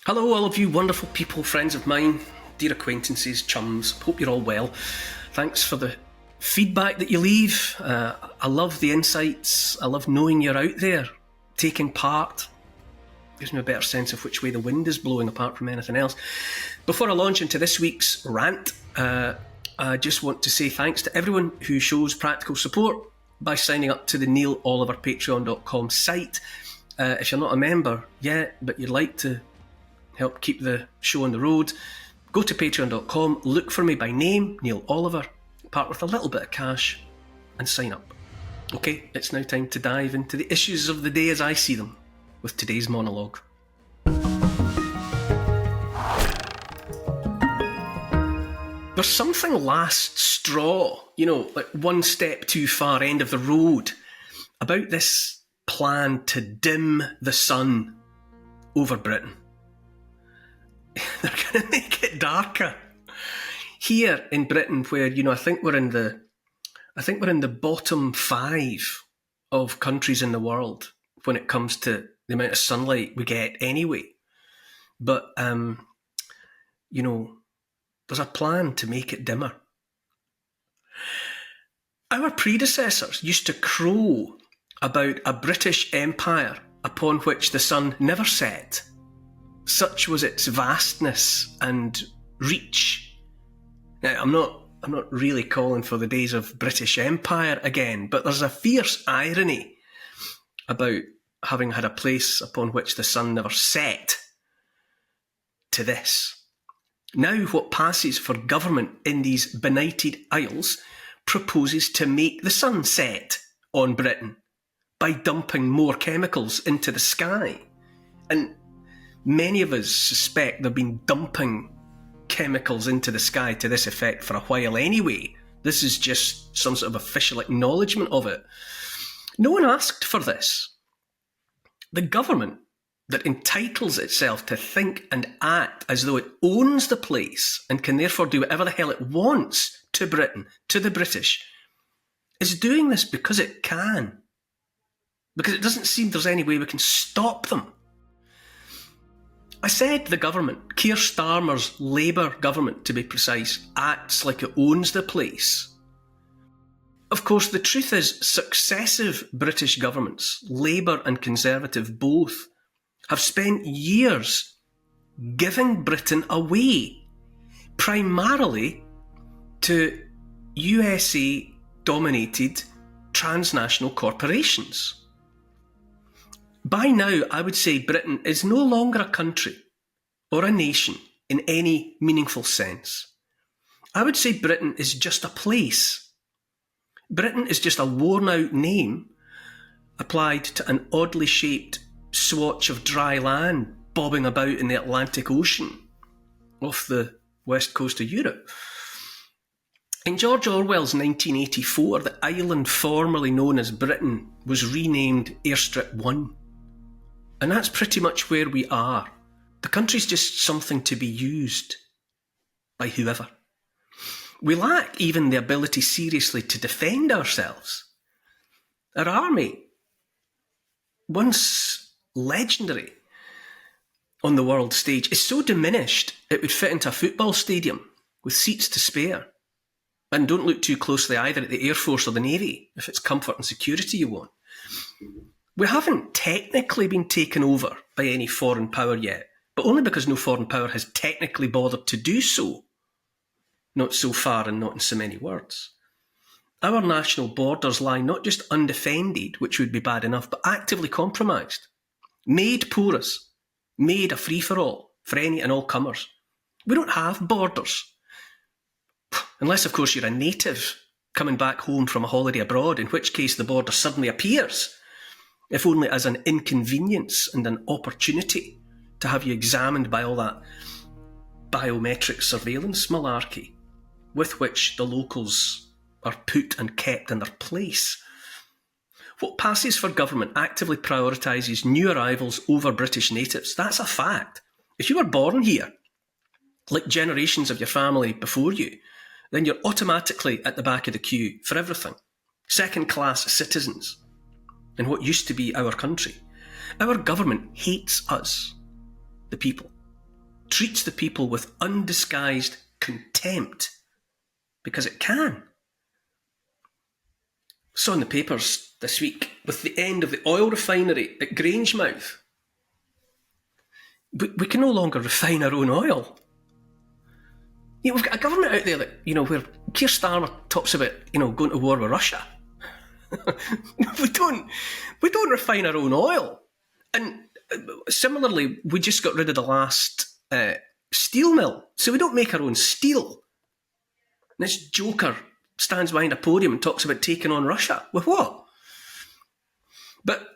Hello, all of you wonderful people, friends of mine, dear acquaintances, chums. Hope you're all well. Thanks for the feedback that you leave. I love the insights. I love knowing you're out there, taking part. Gives me a better sense of which way the wind is blowing, apart from anything else. Before I launch into this week's rant, I just want to say thanks to everyone who shows practical support by signing up to the neiloliverpatreon.com site. If you're not a member yet, but you'd like to help keep the show on the road, go to patreon.com, look for me by name, Neil Oliver, part with a little bit of cash, and sign up. Okay, it's now time to dive into the issues of the day as I see them, with today's monologue. There's something last straw, like one step too far end of the road, about this plan to dim the sun over Britain. They're going to make it darker here in Britain, where I think we're in the bottom 5 of countries in the world when it comes to the amount of sunlight we get anyway. But there's a plan to make it dimmer. Our predecessors used to crow about a British Empire upon which the sun never set. Such was its vastness and reach. Now, I'm not really calling for the days of British Empire again, but there's a fierce irony about having had a place upon which the sun never set to this. Now what passes for government in these benighted isles proposes to make the sun set on Britain by dumping more chemicals into the sky. And many of us suspect they've been dumping chemicals into the sky to this effect for a while anyway. This is just some sort of official acknowledgement of it. No one asked for this. The government that entitles itself to think and act as though it owns the place and can therefore do whatever the hell it wants to Britain, to the British, is doing this because it can. Because it doesn't seem there's any way we can stop them. I said the government, Keir Starmer's Labour government to be precise, acts like it owns the place. Of course, the truth is successive British governments, Labour and Conservative both, have spent years giving Britain away, primarily to USA-dominated transnational corporations. By now, I would say Britain is no longer a country or a nation in any meaningful sense. I would say Britain is just a place. Britain is just a worn-out name applied to an oddly shaped swatch of dry land bobbing about in the Atlantic Ocean off the west coast of Europe. In George Orwell's 1984, the island formerly known as Britain was renamed Airstrip 1. And that's pretty much where we are. The country's just something to be used by whoever. We lack even the ability seriously to defend ourselves. Our army, once legendary on the world stage, is so diminished it would fit into a football stadium with seats to spare. And don't look too closely either at the Air Force or the Navy if it's comfort and security you want. We haven't technically been taken over by any foreign power yet, but only because no foreign power has technically bothered to do so. Not so far and not in so many words. Our national borders lie not just undefended, which would be bad enough, but actively compromised. Made porous. Made a free-for-all for any and all comers. We don't have borders. Unless, of course, you're a native coming back home from a holiday abroad, in which case the border suddenly appears, if only as an inconvenience and an opportunity to have you examined by all that biometric surveillance malarkey with which the locals are put and kept in their place. What passes for government actively prioritises new arrivals over British natives. That's a fact. If you were born here, like generations of your family before you, then you're automatically at the back of the queue for everything. Second-class citizens in what used to be our country. Our government hates us, the people. treats the people with undisguised contempt because it can. Saw in the papers this week with the end of the oil refinery at Grangemouth. We can no longer refine our own oil. We've got a government out there that, where Keir Starmer talks about, going to war with Russia. we don't refine our own oil. And similarly, we just got rid of the last steel mill, so we don't make our own steel. And this joker stands behind a podium and talks about taking on Russia. With what? But,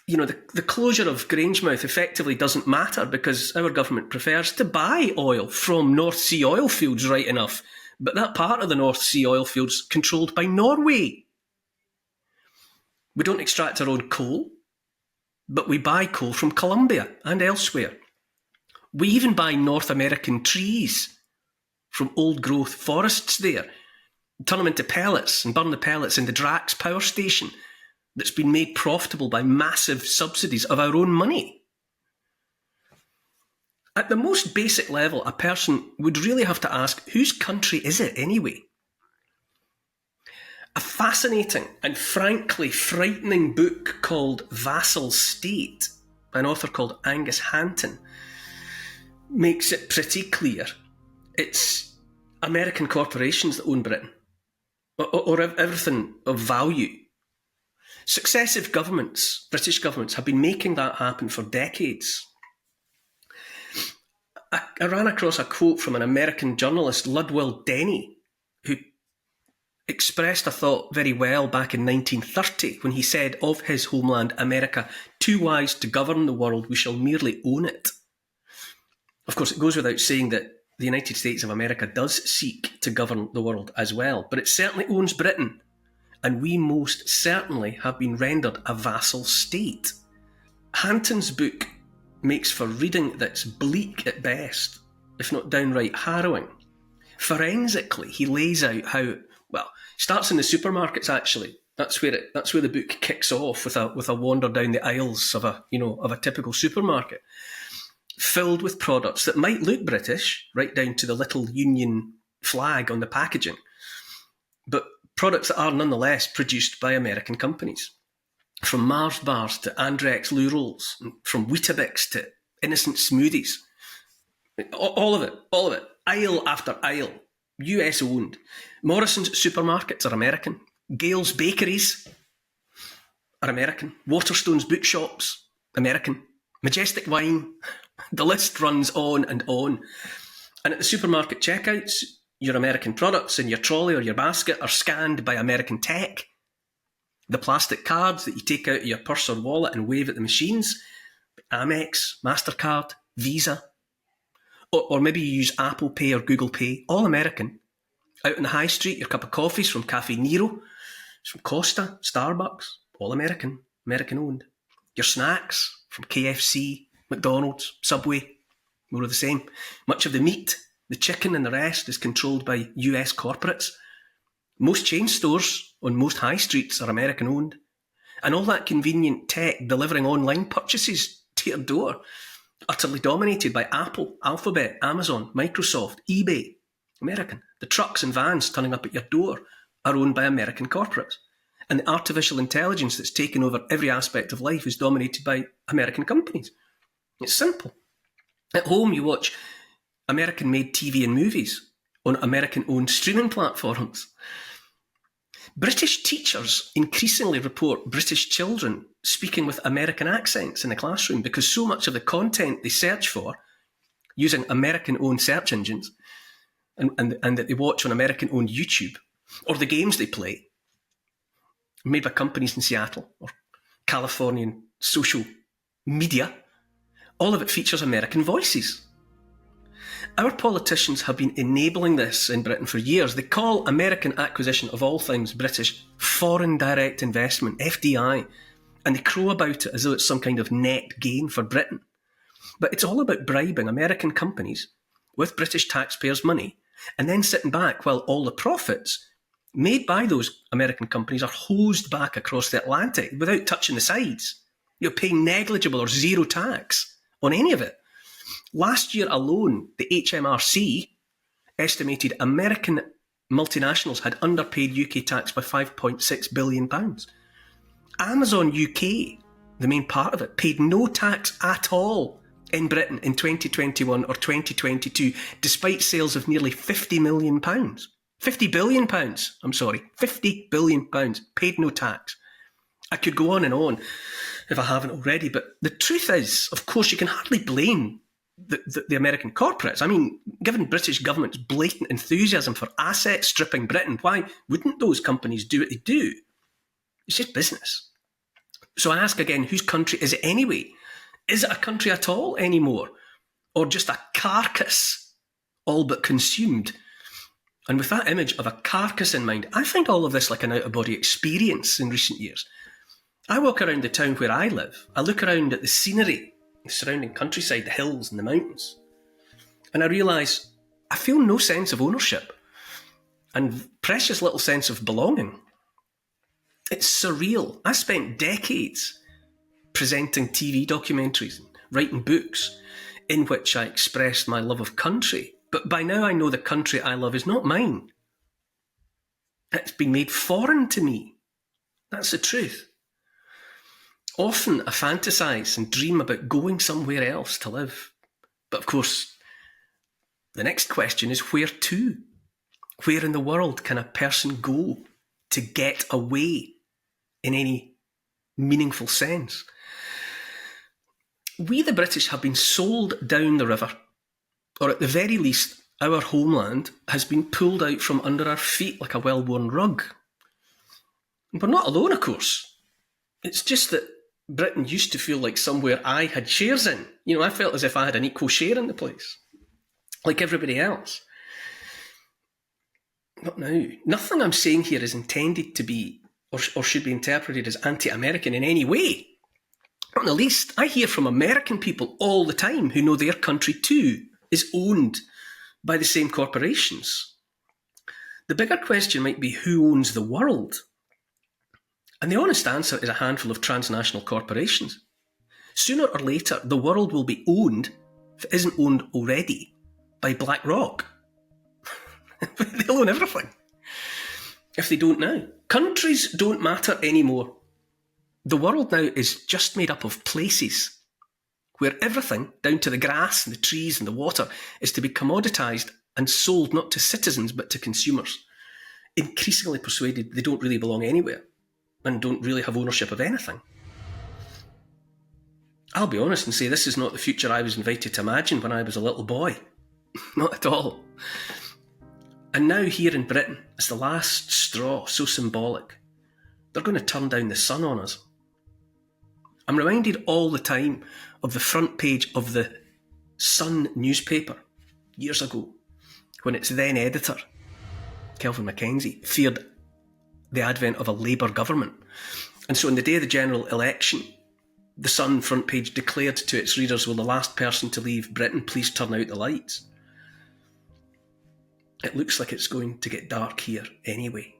the closure of Grangemouth effectively doesn't matter because our government prefers to buy oil from North Sea oil fields, right enough. But that part of the North Sea oil fields controlled by Norway. We don't extract our own coal, but we buy coal from Colombia and elsewhere. We even buy North American trees from old growth forests there, turn them into pellets and burn the pellets in the Drax power station that's been made profitable by massive subsidies of our own money. At the most basic level, a person would really have to ask, whose country is it anyway? A fascinating and frankly frightening book called Vassal State, an author called Angus Hanton, makes it pretty clear it's American corporations that own Britain, or everything of value. Successive governments, British governments, have been making that happen for decades. I ran across a quote from an American journalist, Ludwell Denny, who expressed a thought very well back in 1930 when he said of his homeland, America, "Too wise to govern the world, we shall merely own it." Of course, it goes without saying that the United States of America does seek to govern the world as well, but it certainly owns Britain, and we most certainly have been rendered a vassal state. Hanton's book makes for reading that's bleak at best, if not downright harrowing. Forensically, he lays out how, starts in the supermarkets actually. That's where the book kicks off with a wander down the aisles of a typical supermarket, filled with products that might look British, right down to the little Union flag on the packaging, but products that are nonetheless produced by American companies. From Mars bars to Andrex loo rolls, from Weetabix to innocent smoothies. All of it. Aisle after aisle. US owned. Morrison's supermarkets are American. Gale's bakeries are American. Waterstone's bookshops, American. Majestic wine. The list runs on and on. And at the supermarket checkouts, your American products in your trolley or your basket are scanned by American tech. The plastic cards that you take out of your purse or wallet and wave at the machines, Amex, MasterCard, Visa, or maybe you use Apple Pay or Google Pay, all American. Out on the high street, your cup of coffee's from Cafe Nero, it's from Costa, Starbucks, all American, American owned. Your snacks from KFC, McDonald's, Subway, more of the same. Much of the meat, the chicken and the rest is controlled by US corporates. Most chain stores on most high streets are American owned. And all that convenient tech delivering online purchases to your door, utterly dominated by Apple, Alphabet, Amazon, Microsoft, eBay, American. The trucks and vans turning up at your door are owned by American corporates. And the artificial intelligence that's taken over every aspect of life is dominated by American companies. It's simple. At home, you watch American-made TV and movies on American-owned streaming platforms. British teachers increasingly report British children speaking with American accents in the classroom because so much of the content they search for using American-owned search engines and that they watch on American-owned YouTube, or the games they play, made by companies in Seattle or Californian social media, all of it features American voices. Our politicians have been enabling this in Britain for years. They call American acquisition of all things British foreign direct investment, FDI, and they crow about it as though it's some kind of net gain for Britain. But it's all about bribing American companies with British taxpayers' money and then sitting back while all the profits made by those American companies are hosed back across the Atlantic without touching the sides. You're paying negligible or zero tax on any of it. Last year alone, the HMRC estimated American multinationals had underpaid UK tax by £5.6 billion. Amazon UK, the main part of it, paid no tax at all in Britain in 2021 or 2022, despite sales of nearly £50 million. £50 billion, I'm sorry, £50 billion, paid no tax. I could go on and on if I haven't already, but the truth is, of course, you can hardly blame the American corporates. I mean, given British government's blatant enthusiasm for asset stripping Britain, why wouldn't those companies do what they do? It's just business. So I ask again, whose country is it anyway? Is it a country at all anymore? Or just a carcass, all but consumed? And with that image of a carcass in mind, I find all of this like an out-of-body experience in recent years. I walk around the town where I live. I look around at the scenery, the surrounding countryside, the hills and the mountains. And I realise I feel no sense of ownership and precious little sense of belonging. It's surreal. I spent decades presenting TV documentaries and writing books in which I expressed my love of country. But by now I know the country I love is not mine. It's been made foreign to me. That's the truth. Often I fantasise and dream about going somewhere else to live. But of course, the next question is where to? Where in the world can a person go to get away in any meaningful sense? We, the British, have been sold down the river, or at the very least, our homeland has been pulled out from under our feet like a well-worn rug. And we're not alone, of course. It's just that Britain used to feel like somewhere I had shares in. You know, I felt as if I had an equal share in the place, like everybody else. Not now. Nothing I'm saying here is intended to be or should be interpreted as anti-American in any way. Not in the least. I hear from American people all the time who know their country too is owned by the same corporations. The bigger question might be who owns the world? And the honest answer is a handful of transnational corporations. Sooner or later, the world will be owned, if it isn't owned already, by BlackRock. They'll own everything. If they don't now. Countries don't matter anymore. The world now is just made up of places where everything, down to the grass and the trees and the water, is to be commoditised and sold not to citizens but to consumers, increasingly persuaded they don't really belong anywhere and don't really have ownership of anything. I'll be honest and say this is not the future I was invited to imagine when I was a little boy. Not at all. And now here in Britain, as the last straw, so symbolic, they're going to turn down the sun on us. I'm reminded all the time of the front page of the Sun newspaper years ago, when its then editor, Kelvin Mackenzie, feared the advent of a Labour government. And so on the day of the general election, the Sun front page declared to its readers, will the last person to leave Britain please turn out the lights? It looks like it's going to get dark here anyway.